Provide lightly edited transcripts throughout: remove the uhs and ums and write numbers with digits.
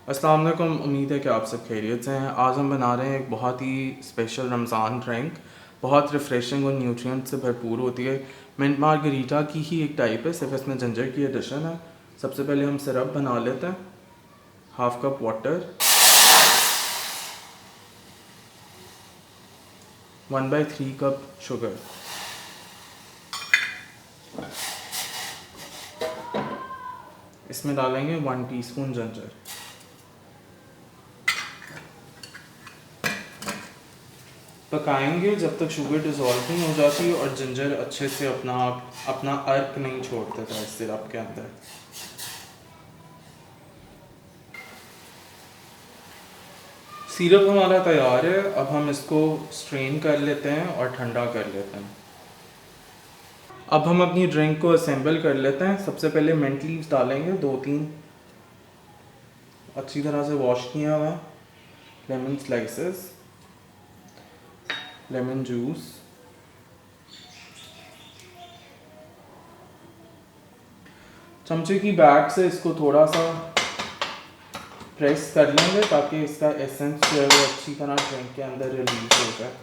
अस्सलाम वालेकुम। उम्मीद है कि आप सब खैरियत से हैं। आज हम बना रहे हैं एक बहुत ही स्पेशल रमज़ान ड्रिंक, बहुत रिफ़्रेशिंग और न्यूट्रिएंट से भरपूर होती है। मिंट मार्गरीटा की ही एक टाइप है, सिर्फ इसमें जिंजर की एडिशन है। सबसे पहले हम सिरप बना लेते हैं। 1/2 कप वाटर, 1/3 कप शुगर, इसमें डालेंगे 1 टीस्पून जिंजर। पकाएंगे जब तक शुगर डिज़ोल्व नहीं हो जाती और जिंजर अच्छे से अपना अर्क नहीं छोड़ देता इस सिरप के अंदर। सिरप हमारा तैयार है। अब हम इसको स्ट्रेन कर लेते हैं और ठंडा कर लेते हैं। अब हम अपनी ड्रिंक को असेंबल कर लेते हैं। सबसे पहले मिंट लीव्स डालेंगे, 2-3 अच्छी तरह से वॉश किया हुआ। लेमन स्लाइसेस, लेमन जूस, चमचे की बैग से इसको थोड़ा सा प्रेस कर लेंगे ताकि इसका एसेंस जो है वो अच्छी तरह ड्रिंक के अंदर रिलीज हो जाए।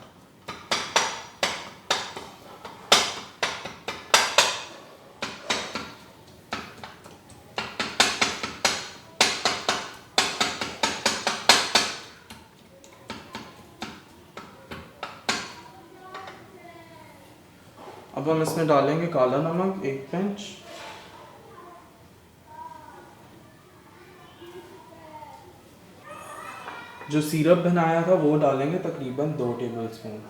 अब हम इसमें डालेंगे काला नमक 1 पिंच, जो सिरप बनाया था वो डालेंगे तकरीबन 2 टेबलस्पून।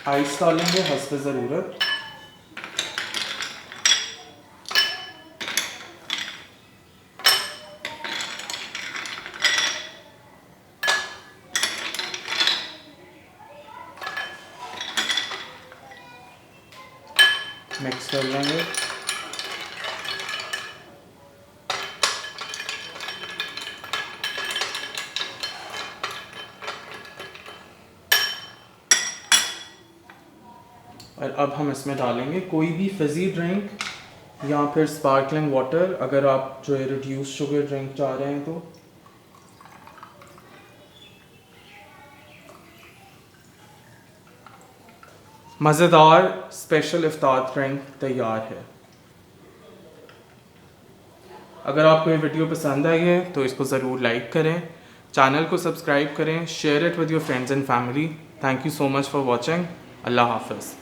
आइस डालेंगे हस्ब ज़रूरत। मिक्स कर लेंगे। और अब हम इसमें डालेंगे कोई भी फिज़ी ड्रिंक या फिर स्पार्कलिंग वाटर, अगर आप जो है रिड्यूस शुगर ड्रिंक चाह रहे हैं तो। मज़ेदार स्पेशल इफ्तार ड्रिंक तैयार है। अगर आपको ये वीडियो पसंद आई है तो इसको ज़रूर लाइक करें, चैनल को सब्सक्राइब करें, share it with your friends and family. Thank you so much for watching. अल्लाह हाफ़िज़।